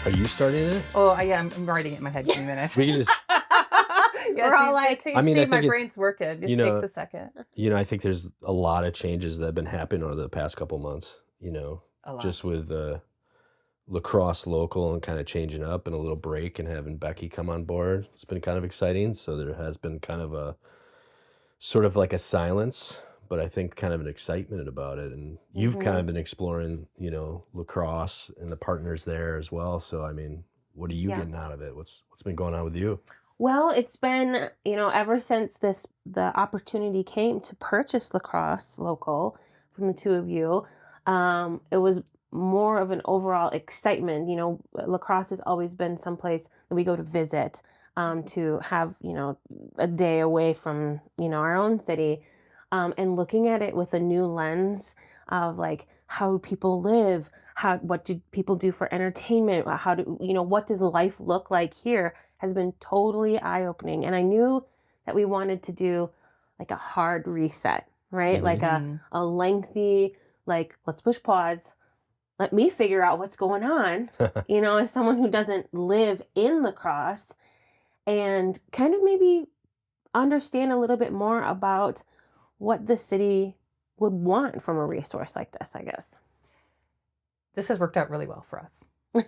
Are you starting it? Oh, I'm writing it in my head. Give me a minute. We can just. Yeah, We're all like, I think my it's, brain's working. It takes a second. I think there's a lot of changes that have been happening over the past couple months, A lot. just with Crosse Local and kind of changing up and a little break and having Becky come on board. It's been kind of exciting. So there has been kind of a sort of like a silence, but I think kind of an excitement about it. And you've kind of been exploring, lacrosse and the partners there as well. So, I mean, what are you getting out of it? What's been going on with you? Well, it's been, ever since the opportunity came to purchase Crosse Local from the two of you, it was more of an overall excitement. Lacrosse has always been someplace that we go to visit, to have, a day away from, our own city, and looking at it with a new lens of like, how do people live? What do people do for entertainment? What does life look like here? Has been totally eye-opening. And I knew that we wanted to do like a hard reset, right? Mm-hmm. Like a lengthy, like, let's push pause. Let me figure out what's going on, as someone who doesn't live in Lacrosse, and kind of maybe understand a little bit more about what the city would want from a resource like this, I guess. This has worked out really well for us.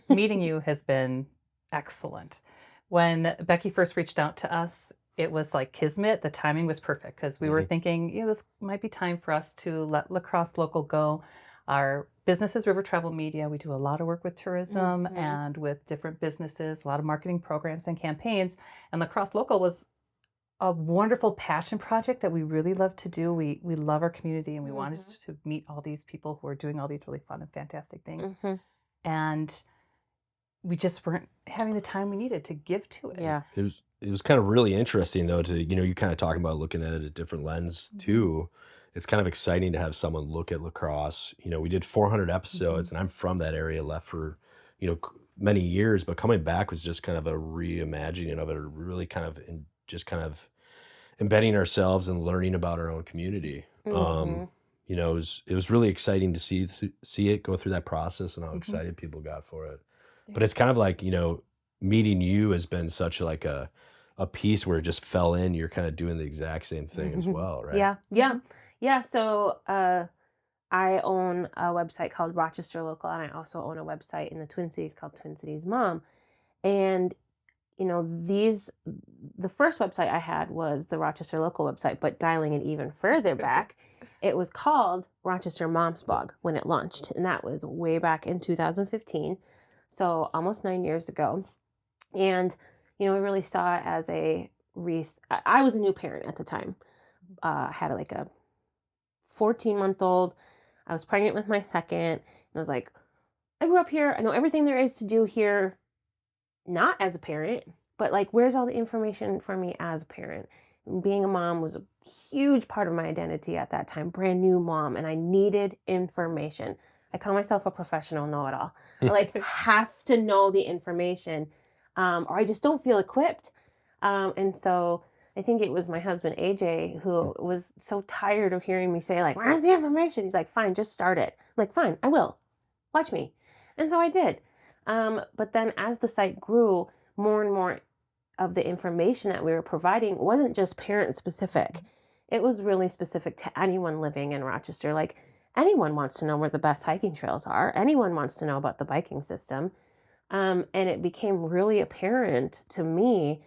Meeting you has been excellent. When Becky first reached out to us, it was like kismet. The timing was perfect because we were thinking it might be time for us to let Crosse Local go. Our business is River Travel Media. We do a lot of work with tourism and with different businesses, a lot of marketing programs and campaigns. And Crosse Local was a wonderful passion project that we really love to do. We love our community, and we wanted to meet all these people who are doing all these really fun and fantastic things. And we just weren't having the time we needed to give to it. Yeah. It was kind of really interesting though to, you kind of talking about looking at it a different lens too. It's kind of exciting to have someone look at lacrosse. We did 400 episodes and I'm from that area, left for, many years, but coming back was just kind of a reimagining of it, really kind of just kind of embedding ourselves and learning about our own community. It was really exciting to see it go through that process and how excited people got for it. But it's kind of like, meeting you has been such like a piece where it just fell in. You're kind of doing the exact same thing as well, right? Yeah. So I own a website called Rochester Local, and I also own a website in the Twin Cities called Twin Cities Mom. And, the first website I had was the Rochester Local website, but dialing it even further back, it was called Rochester Mom's Blog when it launched. And that was way back in 2015. So almost 9 years ago. And, we really saw it as I was a new parent at the time. I had like a 14-month-old. I was pregnant with my second. And I was like, I grew up here. I know everything there is to do here, not as a parent, but like, where's all the information for me as a parent? And being a mom was a huge part of my identity at that time. Brand new mom. And I needed information. I call myself a professional know-it-all. I have to know the information, or I just don't feel equipped. And so I think it was my husband, AJ, who was so tired of hearing me say, like, where's the information? He's like, fine, just start it. I'm like, fine, I will. Watch me. And so I did. But then as the site grew, more and more of the information that we were providing wasn't just parent-specific. It was really specific to anyone living in Rochester. Like, anyone wants to know where the best hiking trails are. Anyone wants to know about the biking system. And it became really apparent to me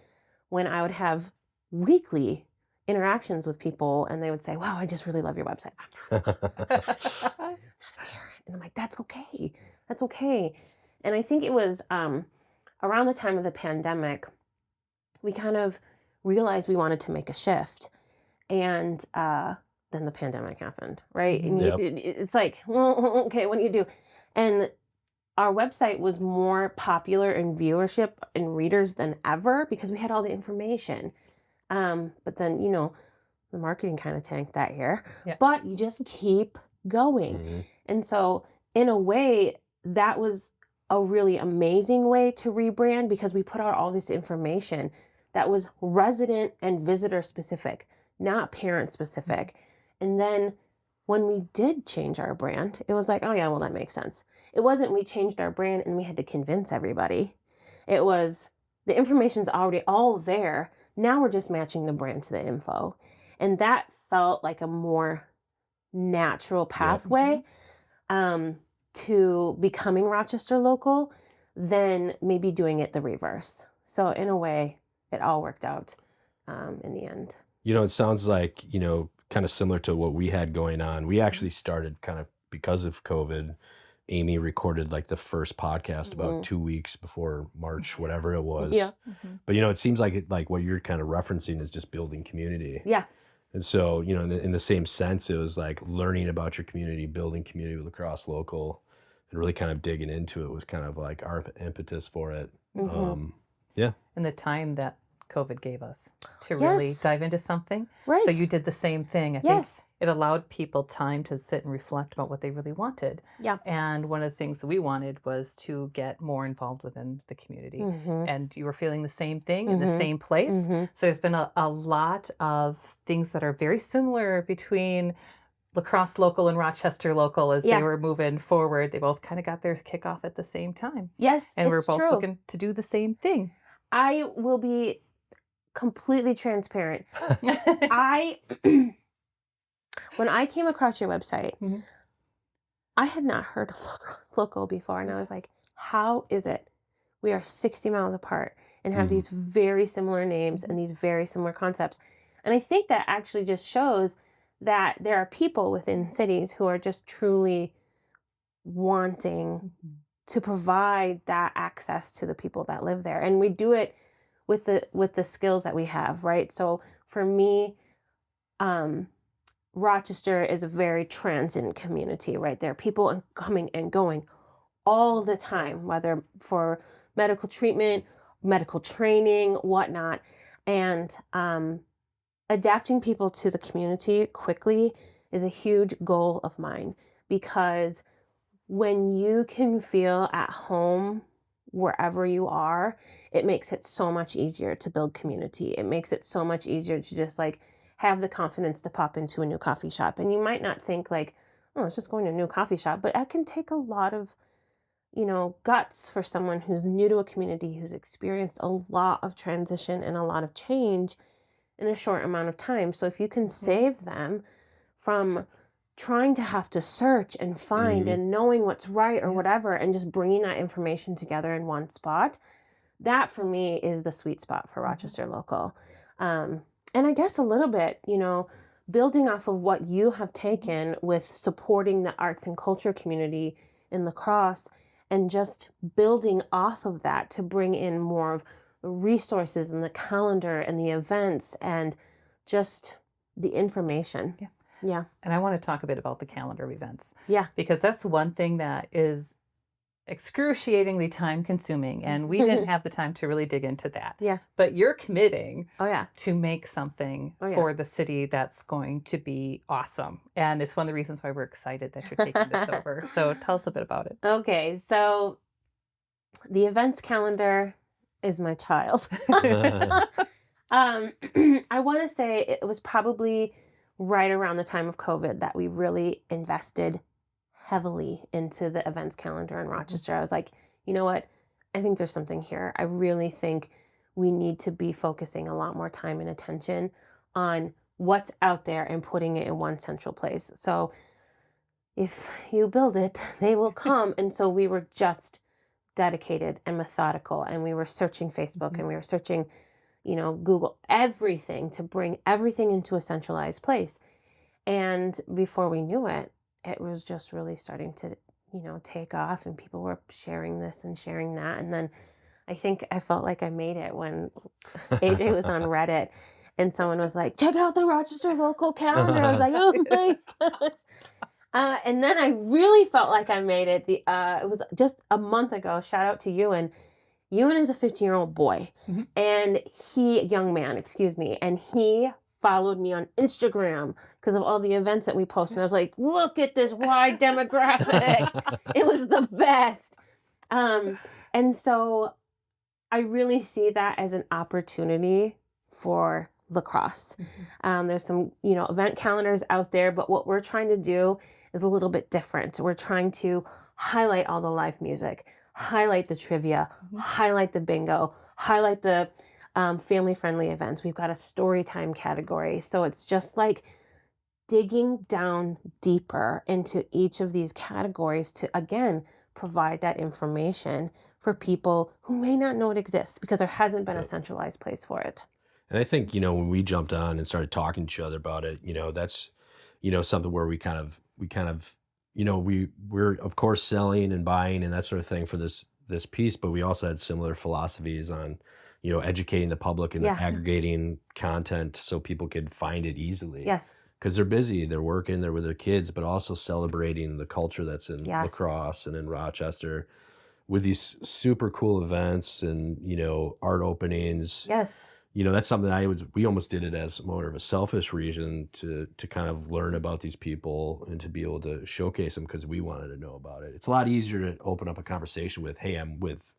when I would have weekly interactions with people and they would say, wow, I just really love your website. I'm not a parent. And I'm like, that's okay. That's okay. And I think it was around the time of the pandemic, we kind of realized we wanted to make a shift. And then the pandemic happened, right? And it's like, well, okay, what do you do? And our website was more popular in viewership and readers than ever because we had all the information. But then, the marketing kind of tanked that year. Yeah. But you just keep going. And so in a way, that was a really amazing way to rebrand because we put out all this information that was resident and visitor specific, not parent specific. And then when we did change our brand, it was like, oh yeah, well, that makes sense. It wasn't we changed our brand and we had to convince everybody. It was the information's already all there. Now we're just matching the brand to the info. And that felt like a more natural pathway to becoming Rochester Local than maybe doing it the reverse. So in a way, it all worked out in the end. It sounds like, kind of similar to what we had going on. We actually started kind of because of COVID. Amy recorded like the first podcast about 2 weeks before March, whatever it was. Yeah. But, it seems like what you're kind of referencing is just building community. Yeah. And so, in the same sense, it was like learning about your community, building community with Crosse Local, and really kind of digging into it was kind of like our impetus for it. Yeah. And the time that COVID gave us to really dive into something. Right. So you did the same thing. I think it allowed people time to sit and reflect about what they really wanted. Yeah. And one of the things that we wanted was to get more involved within the community. And you were feeling the same thing in the same place. So there's been a lot of things that are very similar between La Crosse Local and Rochester Local as they were moving forward. They both kind of got their kickoff at the same time. Yes, and we're it's both true. looking to do the same thing. I will be completely transparent. When I came across your website, I had not heard of La Crosse Local before, and I was like, how is it we are 60 miles apart and have these very similar names and these very similar concepts? And I think that actually just shows that there are people within cities who are just truly wanting to provide that access to the people that live there. And we do it with the skills that we have, right? So for me, Rochester is a very transient community, right? There are people coming and going all the time, whether for medical treatment, medical training, whatnot. And adapting people to the community quickly is a huge goal of mine, because when you can feel at home wherever you are, it makes it so much easier to build community. It makes it so much easier to just like have the confidence to pop into a new coffee shop. And you might not think like, oh, it's just going to a new coffee shop, but that can take a lot of, guts for someone who's new to a community, who's experienced a lot of transition and a lot of change in a short amount of time. So if you can save them from trying to have to search and find and knowing what's right or whatever, and just bringing that information together in one spot, that for me is the sweet spot for Rochester Local. And I guess a little bit, building off of what you have taken with supporting the arts and culture community in La Crosse, and just building off of that to bring in more of the resources and the calendar and the events and just the information. Yeah. And I want to talk a bit about the calendar of events. Yeah. Because that's one thing that is excruciatingly time consuming, and we didn't have the time to really dig into that. Yeah. But you're committing to make something for the city that's going to be awesome. And it's one of the reasons why we're excited that you're taking this over. So tell us a bit about it. Okay. So the events calendar is my child. I want to say it was probably right around the time of COVID that we really invested heavily into the events calendar in Rochester. I was like, you know what? I think there's something here. I really think we need to be focusing a lot more time and attention on what's out there and putting it in one central place. So if you build it, they will come. And so we were just dedicated and methodical, and we were searching Facebook and we were searching, Google, everything to bring everything into a centralized place. And before we knew it, it was just really starting to, take off, and people were sharing this and sharing that. And then I think I felt like I made it when AJ was on Reddit and someone was like, check out the Rochester Local calendar. I was like, oh my gosh. And then I really felt like I made it. It was just a month ago. Shout out to Ewan. Ewan is a 15-year-old boy, and young man, and he followed me on Instagram because of all the events that we posted. I was like, look at this wide demographic. It was the best. And so I really see that as an opportunity for lacrosse. Mhm. There's some, event calendars out there, but what we're trying to do is a little bit different. We're trying to highlight all the live music, highlight the trivia, Mhm. highlight the bingo, highlight the family-friendly events. We've got a story time category. So it's just like digging down deeper into each of these categories to, again, provide that information for people who may not know it exists because there hasn't been a Yep. centralized place for it. And I think, when we jumped on and started talking to each other about it, that's, something where we're of course selling and buying and that sort of thing for this piece, but we also had similar philosophies on, educating the public and Yeah. aggregating content so people could find it easily. Yes. Because they're busy, they're working, they're with their kids, but also celebrating the culture that's in La Yes. Crosse and in Rochester with these super cool events and, art openings. Yes. That's something we almost did it as more of a selfish reason to kind of learn about these people and to be able to showcase them because we wanted to know about it. It's a lot easier to open up a conversation with, hey, I'm with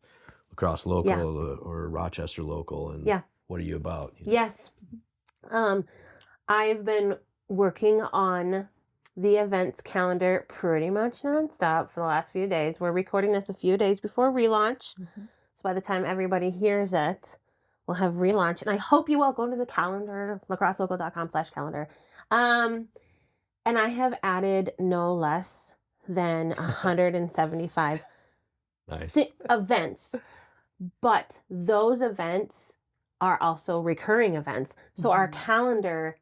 Crosse Local or Rochester Local, and what are you about? Yes. I've been working on the events calendar pretty much nonstop for the last few days. We're recording this a few days before relaunch. Mhm. So by the time everybody hears it, we'll have relaunch. And I hope you all go to the calendar, lacrosselocal.com/calendar. And I have added no less than 175 Nice. events. But those events are also recurring events. So our Mhm. calendar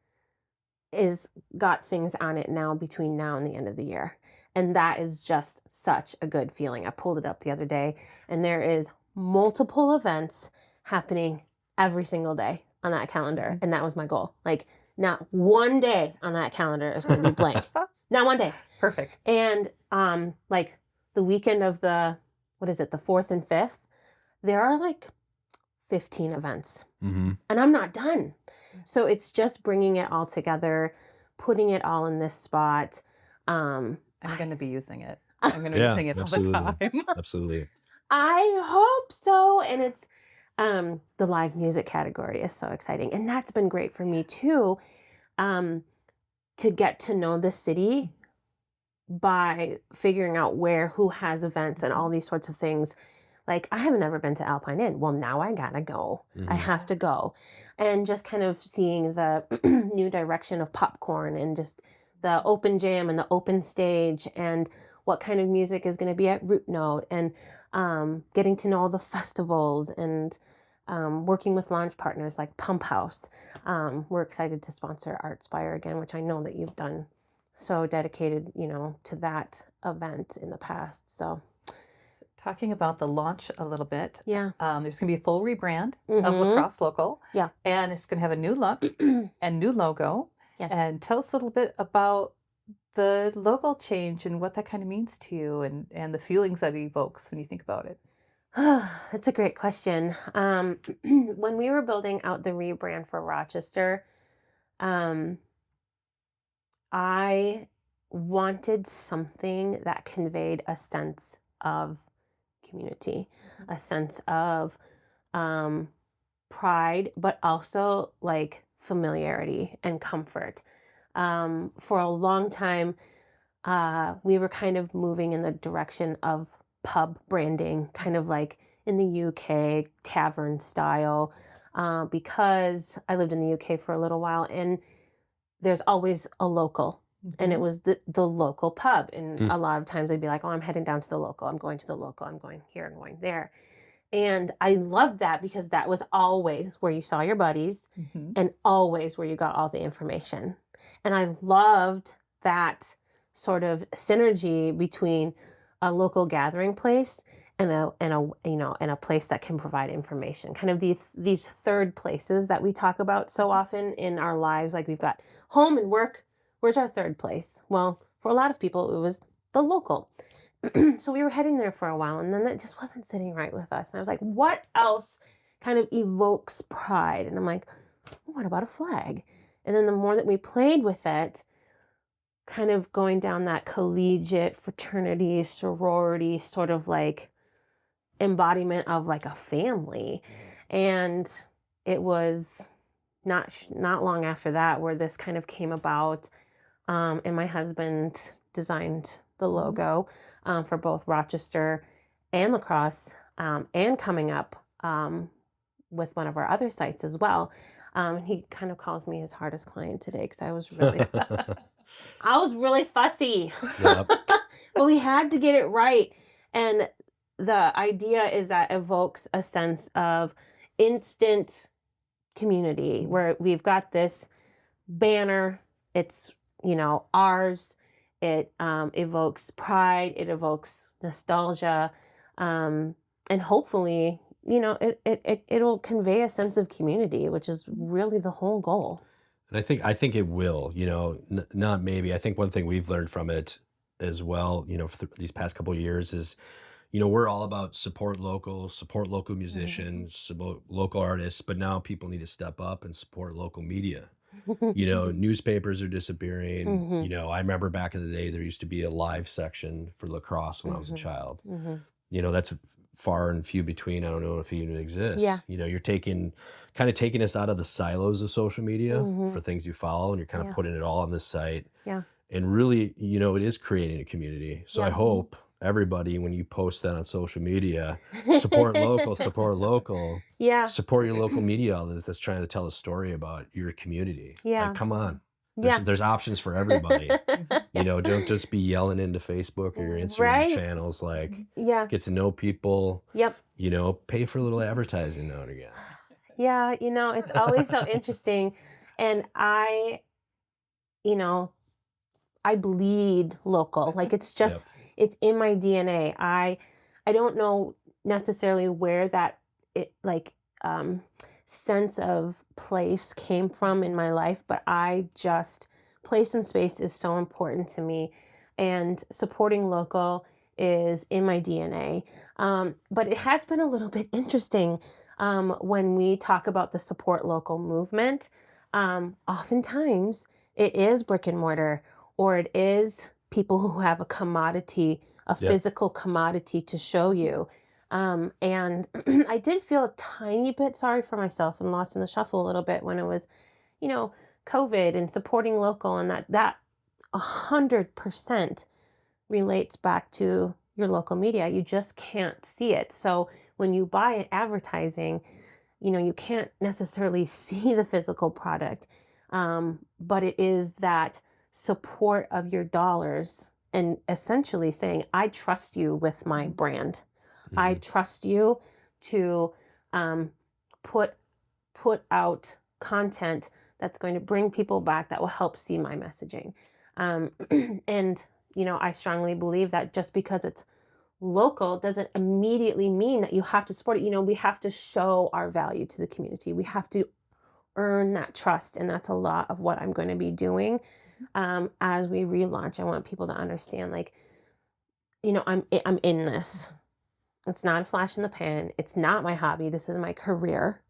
is got things on it now between now and the end of the year. And that is just such a good feeling. I pulled it up the other day and there is multiple events happening every single day on that calendar. Mhm. And that was my goal. Like not one day on that calendar is going to be blank. Not one day. Perfect. And like the weekend of the 4th and 5th, there are like 15 events. Mm-hmm. And I'm not done. So it's just bringing it all together, putting it all in this spot. I'm going to be using it. I'm going to be using it all the time. Absolutely. I hope so. And it's the live music category is so exciting. And that's been great for me too, to get to know the city by figuring out who has events and all these sorts of things. Like, I have never been to Alpine Inn. Well, now I gotta go. I have to go. And just kind of seeing the new direction of popcorn and just the open jam and the open stage and what kind of music is going to be at Root Note and getting to know all the festivals and working with launch partners like Pump House. We're excited to sponsor Artspire again, which I know that you've done so dedicated, to that event in the past. So Talking about the launch a little bit. yeah. There's going to be a full rebrand of Mhm. La Crosse Local. Yeah. And it's going to have a new look and new logo. Yes. And tell us a little bit about the logo change and what that kind of means to you and the feelings that it evokes when you think about it. That's a great question. When we were building out the rebrand for Rochester, I wanted something that conveyed a sense of community, a sense of pride, but also like familiarity and comfort. For a long time, we were kind of moving in the direction of pub branding, kind of like in the UK, tavern style, because I lived in the UK for a little while and there's always a local. And it was the local pub. And a lot of times I'd be like, oh, I'm heading down to the local. I'm going to the local. I'm going here. I'm going there. And I loved that because that was always where you saw your buddies and always where you got all the information. And I loved that sort of synergy between a local gathering place and a place that can provide information. Kind of these third places that we talk about so often in our lives. Like we've got home and work. Where's our third place? Well, for a lot of people, it was the local. So we were heading there for a while, and then that just wasn't sitting right with us. And I was like, what else kind of evokes pride? And I'm like, well, what about a flag? And then the more that we played with it, kind of going down that collegiate fraternity, sorority sort of like embodiment of like a family. And it was not long after that where this kind of came about. And my husband designed the logo for both Rochester and La Crosse, and coming up with one of our other sites as well. He kind of calls me his hardest client today because I was really fussy. Yep. But we had to get it right. And the idea is that evokes a sense of instant community where we've got this banner. It's, ours. It evokes pride. It evokes nostalgia. And hopefully, it'll convey a sense of community, which is really the whole goal. And I think it will, not maybe. I think one thing we've learned from it as well, for these past couple of years is, we're all about support local musicians, support local artists, but now people need to step up and support local media. Newspapers are disappearing. I remember back in the day, there used to be a live section for La Crosse when I was a child. That's far and few between. I don't know if it even exists. Yeah. You're taking us out of the silos of social media for things you follow, and you're kind of putting it all on this site. Yeah. And really, it is creating a community. So I hope everybody, when you post that on social media, support local, Yeah. support your local media outlet that's trying to tell a story about your community. Yeah. Like, come on. Yeah. There's options for everybody. Don't just be yelling into Facebook or your Instagram channels. Like, get to know people. Yep. Pay for a little advertising now and again. Yeah, it's always so interesting. And I bleed local. Like it's just, it's in my DNA. I don't know necessarily where that sense of place came from in my life, but place and space is so important to me, and supporting local is in my DNA. But it has been a little bit interesting when we talk about the support local movement. Oftentimes it is brick and mortar, or it is people who have a commodity, a physical commodity to show you. And I did feel a tiny bit sorry for myself and lost in the shuffle a little bit when it was, COVID and supporting local, and that 100% relates back to your local media. You just can't see it. So when you buy advertising, you can't necessarily see the physical product, but it is that support of your dollars and essentially saying, I trust you with my brand. I trust you to put out content that's going to bring people back, that will help see my messaging. And, I strongly believe that just because it's local doesn't immediately mean that you have to support it. We have to show our value to the community. We have to earn that trust. And that's a lot of what I'm going to be doing as we relaunch. I want people to understand, I'm in this. It's not a flash in the pan. It's not my hobby. This is my career.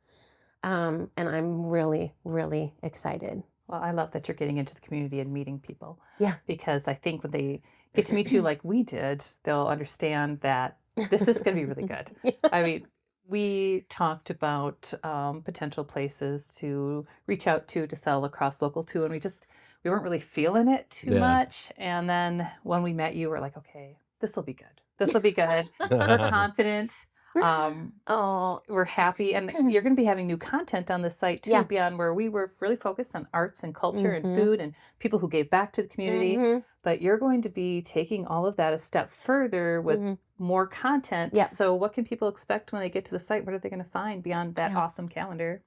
And I'm really, really excited. Well, I love that you're getting into the community and meeting people. Yeah. Because I think when they get to meet you like we did, they'll understand that this is going to be really good. I mean, we talked about potential places to reach out to sell La Crosse Local to, and we weren't really feeling it too much. And then when we met you, we're like, okay, this will be good. This will be good. We're confident. We're happy, and you're going to be having new content on the site too, beyond where we were really focused on arts and culture and food and people who gave back to the community. But you're going to be taking all of that a step further with more content. So what can people expect when they get to the site? What are they going to find beyond that awesome calendar?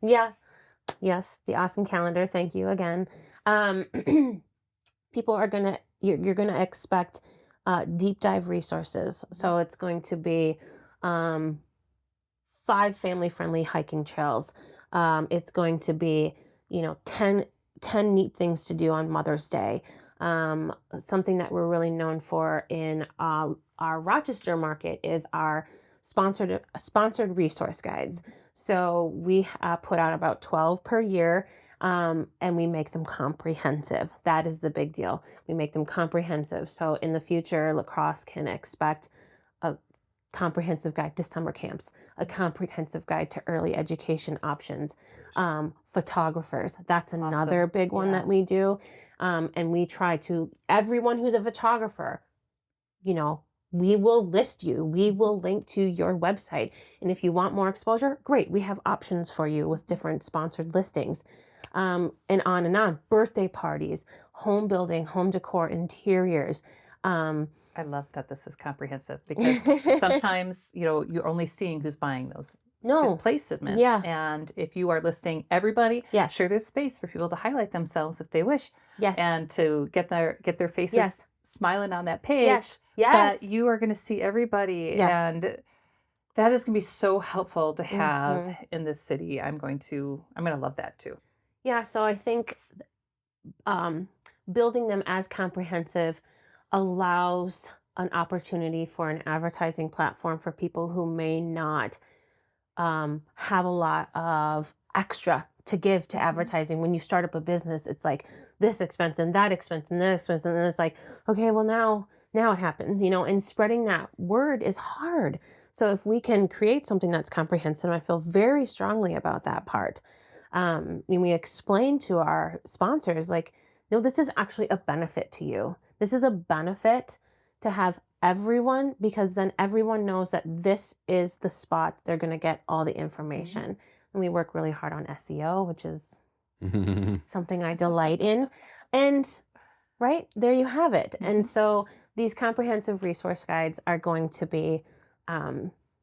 Yes, the awesome calendar. Thank you again. People are you're gonna expect deep dive resources. So it's going to be 5 family-friendly hiking trails. It's going to be, 10 neat things to do on Mother's Day. Something that we're really known for in our Rochester market is our sponsored resource guides. So we put out about 12 per year, and we make them comprehensive. That is the big deal. We make them comprehensive. So in the future, La Crosse can expect a comprehensive guide to summer camps, a comprehensive guide to early education options, photographers. That's another Awesome. big one Yeah. that we do. And we try to, everyone who's a photographer, we will list you. We will link to your website. And if you want more exposure, great. We have options for you with different sponsored listings. And on and on. Birthday parties, home building, home decor, interiors. I love that this is comprehensive because sometimes, you're only seeing who's buying those placements. Yeah. And if you are listing everybody, Yes. sure, there's space for people to highlight themselves if they wish. Yes. And to get their faces Yes. smiling on that page. Yes. Yes. But you are going to see everybody. Yes. And that is going to be so helpful to have in this city. I'm going to love that too. Yeah. So I think building them as comprehensive allows an opportunity for an advertising platform for people who may not have a lot of extra to give to advertising. When you start up a business, it's like this expense and that expense and that expense. And then it's like, okay, well now it happens, and spreading that word is hard. So if we can create something that's comprehensive, I feel very strongly about that part. We explain to our sponsors, like, no, this is actually a benefit to you. This is a benefit to have everyone, because then everyone knows that this is the spot they're going to get all the information. And we work really hard on SEO, which is something I delight in. And right there you have it. And so these comprehensive resource guides are going to be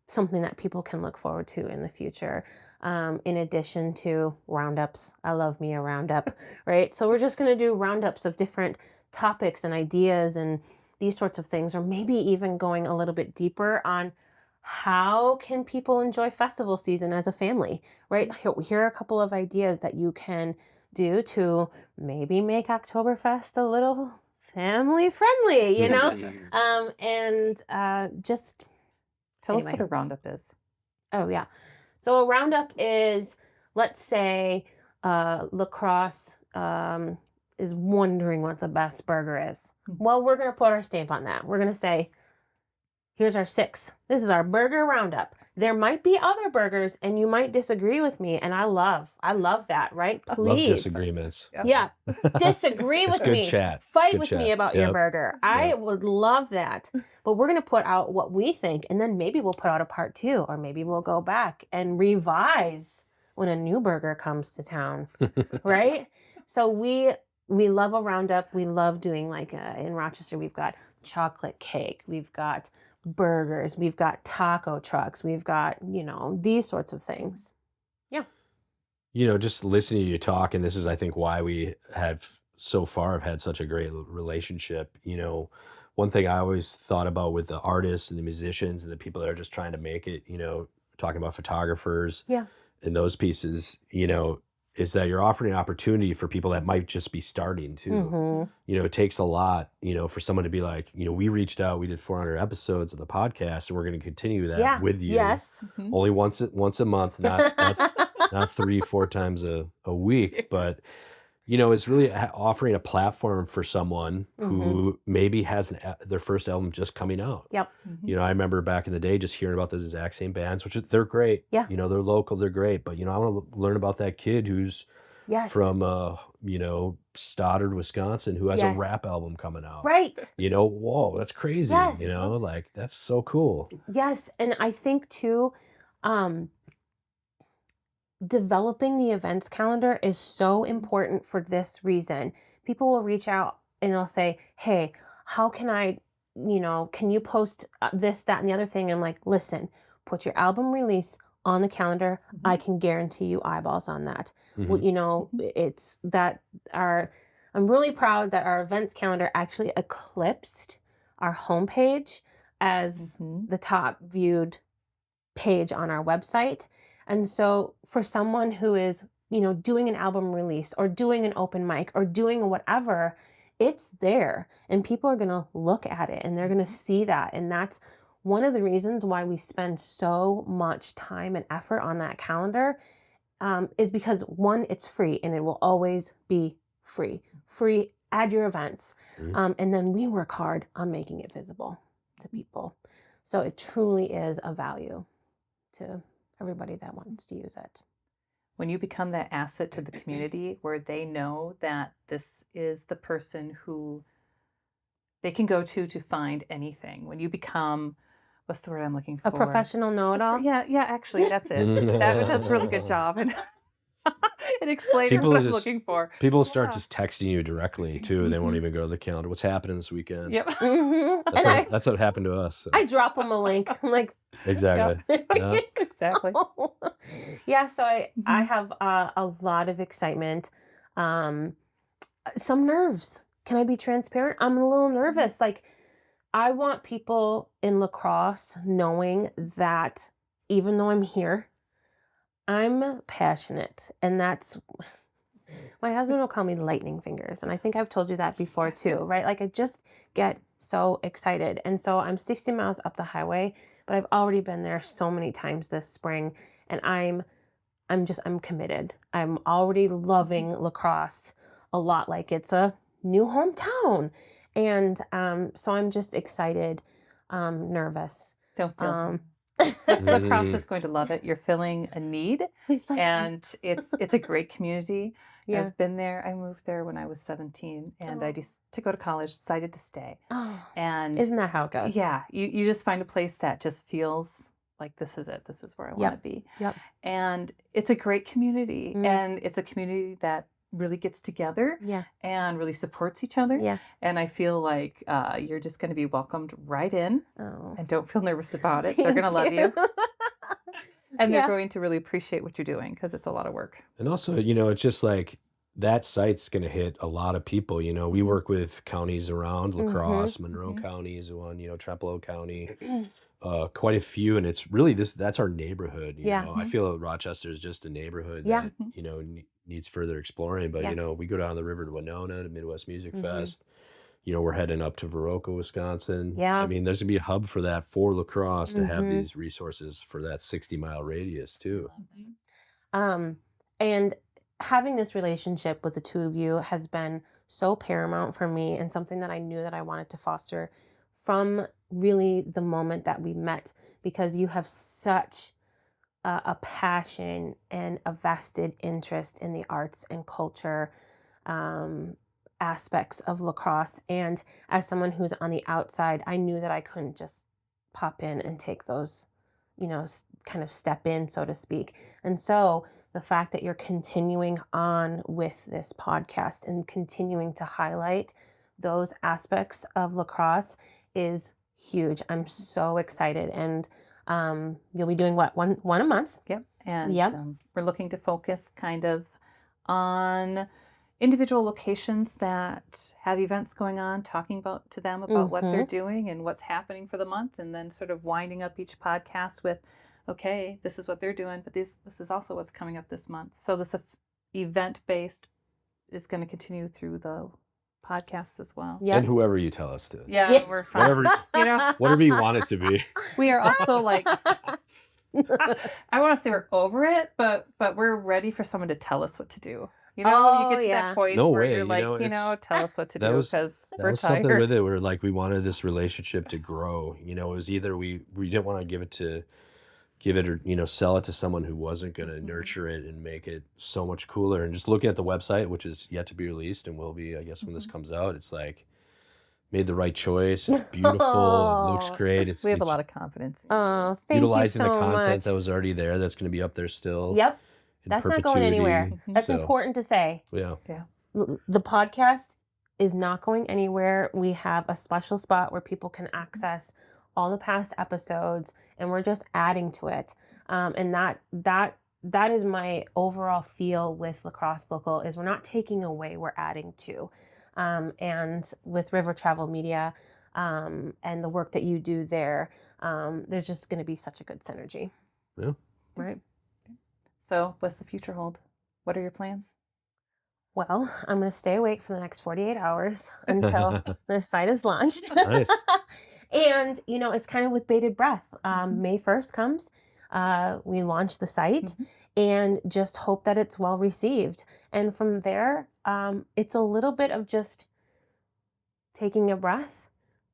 something that people can look forward to in the future. In addition to roundups. I love me a roundup, right? So we're just going to do roundups of different topics and ideas and these sorts of things, or maybe even going a little bit deeper on how can people enjoy festival season as a family, right? Here are a couple of ideas that you can do to maybe make Oktoberfest a little family friendly, just tell us what a roundup is. Oh yeah. So a roundup is, let's say La Crosse is wondering what the best burger is. Well, we're going to put our stamp on that. We're going to say, here's our 6. This is our burger roundup. There might be other burgers and you might disagree with me. And I love that, right? Please. Love disagreements. Yeah. Disagree with me. Chat. Fight with me about your burger. I would love that. But we're going to put out what we think, and then maybe we'll put out a part 2, or maybe we'll go back and revise when a new burger comes to town. Right? So we love a roundup. We love doing, like, in Rochester, we've got chocolate cake. We've got burgers. We've got taco trucks. We've got, these sorts of things. Yeah. Just listening to you talk, and this is, I think, why we have so far have had such a great relationship. One thing I always thought about with the artists and the musicians and the people that are just trying to make it, talking about photographers and those pieces, is that you're offering an opportunity for people that might just be starting too. It takes a lot, for someone to be like, we reached out, we did 400 episodes of the podcast, and we're going to continue that with you. Yes. Only once a month, not 3-4 times a week, but it's really offering a platform for someone who maybe has their first album just coming out. Yep. I remember back in the day just hearing about those exact same bands, which they're great. Yeah. They're local, they're great. But, I want to learn about that kid who's from, Stoddard, Wisconsin, who has a rap album coming out. Right. Whoa, that's crazy. Yes. That's so cool. Yes. And I think too, developing the events calendar is so important for this reason. People will reach out and they'll say, hey, how can I, can you post this, that, and the other thing? And I'm like, listen, put your album release on the calendar. I can guarantee you eyeballs on that. Well, it's that I'm really proud that our events calendar actually eclipsed our homepage as the top viewed page on our website. And so for someone who is, doing an album release or doing an open mic or doing whatever, it's there and people are going to look at it and they're going to see that. And that's one of the reasons why we spend so much time and effort on that calendar, is because, one, it's free and it will always be free. Add your events. And then we work hard on making it visible to people. So it truly is a value to everybody that wants to use it. When you become that asset to the community where they know that this is the person who they can go to find anything. When you become, what's the word I'm looking for? A professional know-it-all? Yeah, actually, that's it. That's a really good job in explaining People what I'm just- looking for. People start just texting you directly too. They won't even go to the calendar. What's happening this weekend? Yep. That's what happened to us. So. I drop them a link. I'm like, Exactly. Yeah. Exactly. Yeah, so I have a lot of excitement, some nerves. Can I be transparent? I'm a little nervous. Like, I want people in lacrosse knowing that even though I'm here, I'm passionate. And that's, my husband will call me lightning fingers. And I think I've told you that before too, right? Like, I just get so excited. And so I'm 60 miles up the highway, but I've already been there so many times this spring. And I'm committed. I'm already loving lacrosse a lot, like it's a new hometown. And so I'm just excited, nervous. Don't feel lacrosse is going to love it. You're filling a need, and it's a great community. Yeah. I've been there. I moved there when I was 17, and I just to go to college, decided to stay. And Isn't that how it goes? yeah, you just find a place that just feels like this is it. This is where I want to be. Yep. And it's a great community, and it's a community that really gets together and really supports each other. Yeah. And I feel like you're just going to be welcomed right in, and don't feel nervous about it. Thank They're going to love you. And Yeah. they're going to really appreciate what you're doing because it's a lot of work. And also, it's just like that site's going to hit a lot of people. We work with counties around La Crosse, Monroe County is one, Trempealeau County, quite a few. And it's really that's our neighborhood. You know? I feel Rochester is just a neighborhood that, needs further exploring. But, we go down the river to Winona to Midwest Music Fest. We're heading up to Viroqua, Wisconsin. Yeah. I mean, there's going to be a hub for that for La Crosse to have these resources for that 60-mile radius too. And having this relationship with the two of you has been so paramount for me, and something that I knew that I wanted to foster from really the moment that we met, because you have such a passion and a vested interest in the arts and culture aspects of lacrosse. And as someone who's on the outside, I knew that I couldn't just pop in and take those, kind of step in, so to speak. And so the fact that you're continuing on with this podcast and continuing to highlight those aspects of lacrosse is huge. I'm so excited. And you'll be doing what, one a month? Yep. And we're looking to focus kind of on individual locations that have events going on, talking to them about what they're doing and what's happening for the month, and then sort of winding up each podcast with, okay, this is what they're doing, but this is also what's coming up this month. So this event-based is going to continue through the podcasts as well. Yeah. And whoever you tell us to. Yeah. We're fine. Whatever you want it to be. We are also like, I want to say we're over it, but we're ready for someone to tell us what to do. You get to that point where you're like, tell us what to do because we're was something tired. with it where like we wanted this relationship to grow. It was either we didn't want to give it or sell it to someone who wasn't going to nurture it and make it so much cooler. And just looking at the website, which is yet to be released and will be, I guess, when this comes out, it's like made the right choice. It's beautiful. It looks great. We have a lot of confidence. Oh, thank utilizing you so the content much. that was already there. That's going to be up there still. Yep. in That's not going anywhere. perpetuity. That's So, important to say. Yeah. The podcast is not going anywhere. We have a special spot where people can access all the past episodes, and we're just adding to it. And that is my overall feel with Lacrosse Local, is we're not taking away, we're adding to. And with River Travel Media and the work that you do there, there's just going to be such a good synergy. Yeah. Right. So what's the future hold? What are your plans? Well, I'm going to stay awake for the next 48 hours until this site is launched. Nice. And, it's kind of with bated breath. May 1st comes, we launch the site and just hope that it's well received. And from there, it's a little bit of just taking a breath,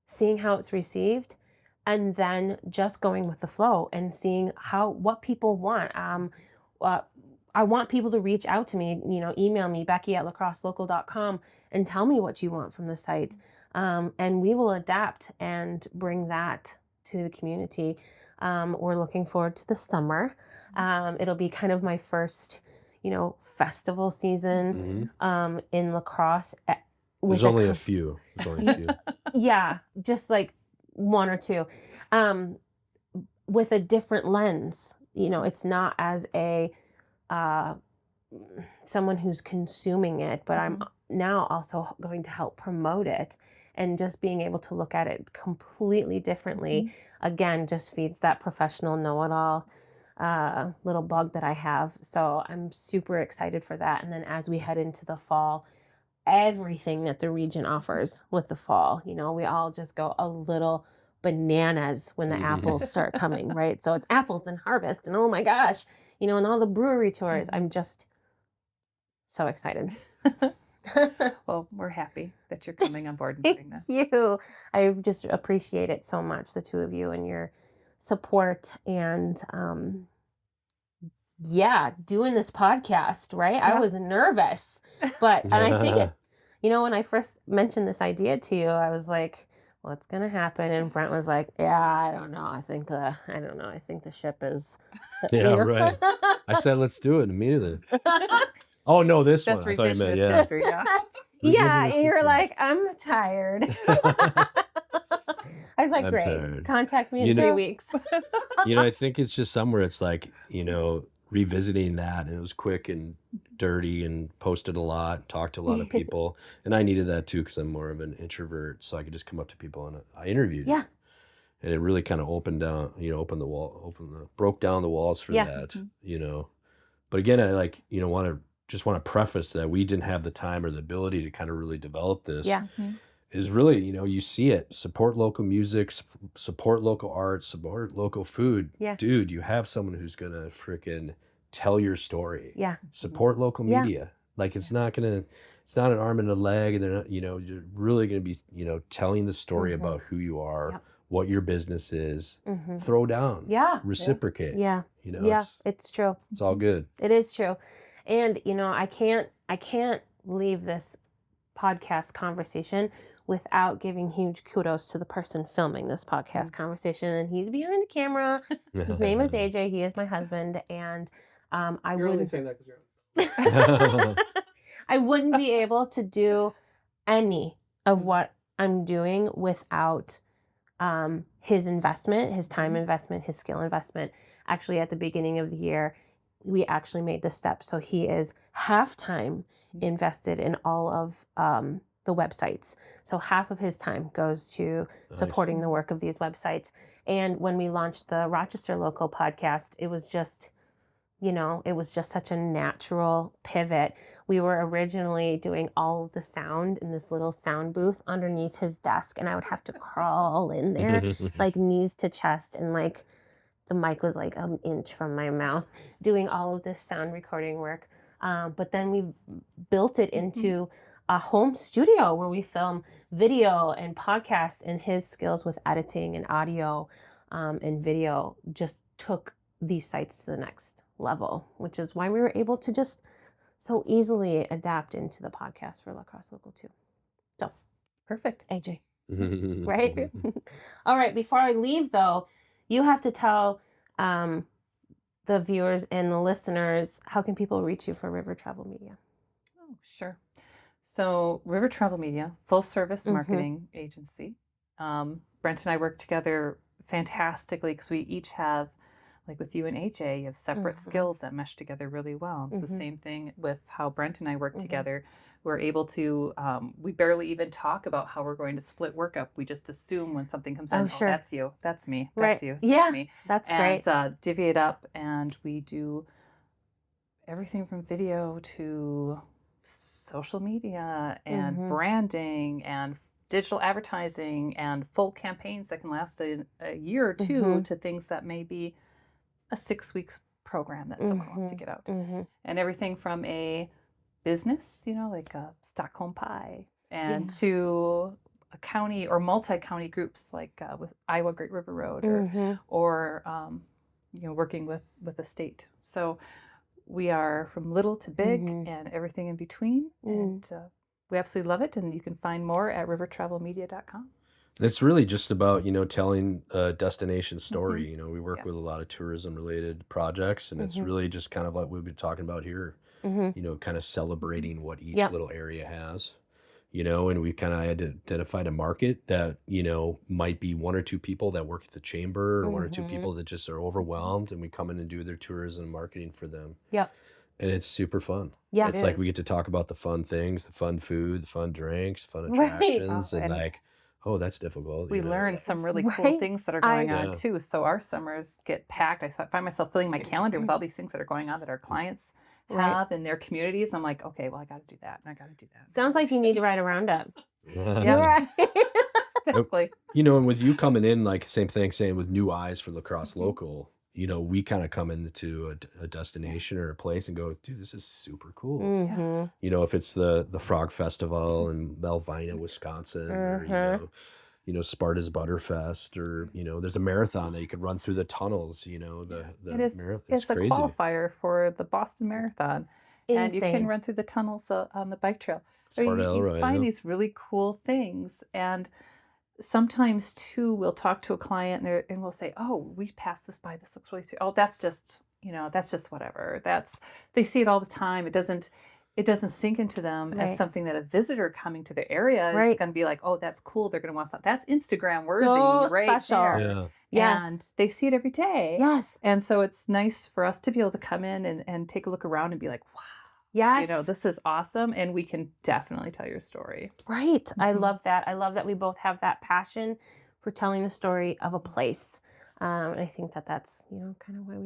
seeing how it's received, and then just going with the flow and seeing what people want. I want people to reach out to me, email me, Becky@lacrosselocal.com, and tell me what you want from the site. And we will adapt and bring that to the community. We're looking forward to the summer. It'll be kind of my first, festival season in La Crosse. There's only a few. Yeah, just like one or two. With a different lens. It's not as a someone who's consuming it, but I'm now also going to help promote it, and just being able to look at it completely differently, again, just feeds that professional know-it-all little bug that I have. So I'm super excited for that. And then as we head into the fall, everything that the region offers with the fall, we all just go a little bananas when the apples start coming, right? So it's apples and harvest, and oh my gosh, and all the brewery tours. I'm just so excited. Well, we're happy that you're coming on board and doing this. Thank you. I just appreciate it so much, the two of you, and your support, and doing this podcast, right? Yeah. I was nervous, but and I think it, when I first mentioned this idea to you, I was like, what's going to happen? And Brent was like, yeah, I don't know. I think the ship is. Yeah, right. I said, let's do it immediately. Oh, no, this That's one. I thought you meant, history, yeah. Yeah, and you're like, I'm tired. I was like, I'm great. tired. Contact me in 3 weeks. I think it's just somewhere it's like, revisiting that, and it was quick and dirty and posted a lot, talked to a lot of people. And I needed that too, because I'm more of an introvert, so I could just come up to people, and I interviewed. Yeah. And it really kind of broke down the walls for that, But again, I want to preface that we didn't have the time or the ability to kind of really develop this. Yeah. Is really, you see it. Support local music, support local art, support local food. Yeah. Dude, you have someone who's going to freaking tell your story. Yeah. Support local media. Like it's not an arm and a leg, and they're not, you're really going to be, telling the story about who you are, what your business is. Throw down. Yeah. Reciprocate. Yeah. It's true. It's all good. It is true. And, I can't leave this podcast conversation without giving huge kudos to the person filming this podcast conversation. And he's behind the camera. His name is AJ. He is my husband. And You're only saying that because you're I wouldn't be able to do any of what I'm doing without his investment, his time investment, his skill investment. Actually, at the beginning of the year, we actually made the step. So he is half-time invested in all of the websites. So half of his time goes to supporting the work of these websites. And when we launched the Rochester Local Podcast, it was just such a natural pivot. We were originally doing all of the sound in this little sound booth underneath his desk, and I would have to crawl in there like knees to chest, and like the mic was like an inch from my mouth, doing all of this sound recording work. But then we built it into a home studio where we film video and podcasts, and his skills with editing and audio and video just took these sites to the next level, which is why we were able to just so easily adapt into the podcast for La Crosse Local too. So perfect, AJ. Right? All right, before I leave though, you have to tell the viewers and the listeners, how can people reach you for River Travel Media? Oh, sure. So River Travel Media, full service marketing agency. Brent and I work together fantastically because we each have, like with you and AJ, you have separate skills that mesh together really well. It's the same thing with how Brent and I work together. We're able to, we barely even talk about how we're going to split work up. We just assume when something comes in, sure. that's you, that's me, Right. that's you, Yeah, that's me. That's great. And divvy it up, and we do everything from video to social media and branding and digital advertising and full campaigns that can last a year or two to things that may be a 6 weeks program that someone wants to get out. And everything from a business, like a Stockholm pie, and to a county or multi-county groups like with Iowa Great River Road or working with the state. So we are from little to big and everything in between. And we absolutely love it. And you can find more at rivertravelmedia.com. And it's really just about, telling a destination story. We work with a lot of tourism related projects, and it's really just kind of like we've been talking about here, kind of celebrating what each little area has, and we kind of identified a market that, might be one or two people that work at the chamber or one or two people that just are overwhelmed, and we come in and do their tourism marketing for them. Yep. And it's super fun. Yeah. It's like we get to talk about the fun things, the fun food, the fun drinks, fun attractions, and like, oh, that's difficult. We learned some really cool things that are going on too. So our summers get packed. I find myself filling my calendar with all these things that are going on that our clients have in their communities. I'm like, okay, well, I got to do that, and I got to do that. Sounds like you need to write a roundup. Yeah. Exactly. And with you coming in, like same thing, saying with new eyes for La Crosse Local, we kind of come into a destination or a place and go, dude, this is super cool. If it's the Frog Festival in Melvina, Wisconsin, or, Sparta's Butterfest, or, there's a marathon that you can run through the tunnels, It's a crazy. qualifier for the Boston Marathon. And you can run through the tunnels on the bike trail. So you find these really cool things. And sometimes too, we'll talk to a client and we'll say, oh, we passed this by. This looks really sweet. Oh, that's just whatever. They see it all the time. It doesn't sink into them as something that a visitor coming to the area is going to be like, oh, that's cool. They're going to want something. That's Instagram worthy, right there. Yeah. Yes. And they see it every day. Yes. And so it's nice for us to be able to come in and take a look around and be like, wow. Yes. This is awesome. And we can definitely tell your story. Right. I love that. I love that we both have that passion for telling the story of a place. And I think that's, kind of why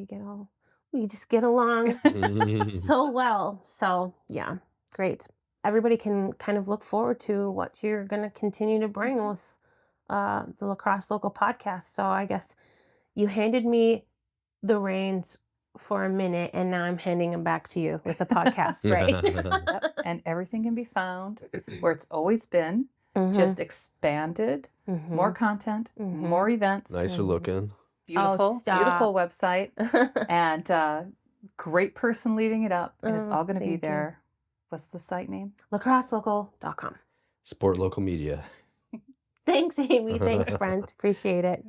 we just get along so well. So yeah, great. Everybody can kind of look forward to what you're going to continue to bring with the La Crosse Local Podcast. So I guess you handed me the reins for a minute, and now I'm handing them back to you with the podcast, right? Yep. And everything can be found where it's always been, just expanded, more content, more events. Nicer looking. Beautiful website, and great person leading it up. And it's all going to be there. What's the site name? LaCrosseLocal.com. Support local media. Thanks, Amy. Thanks, Brent. Appreciate it.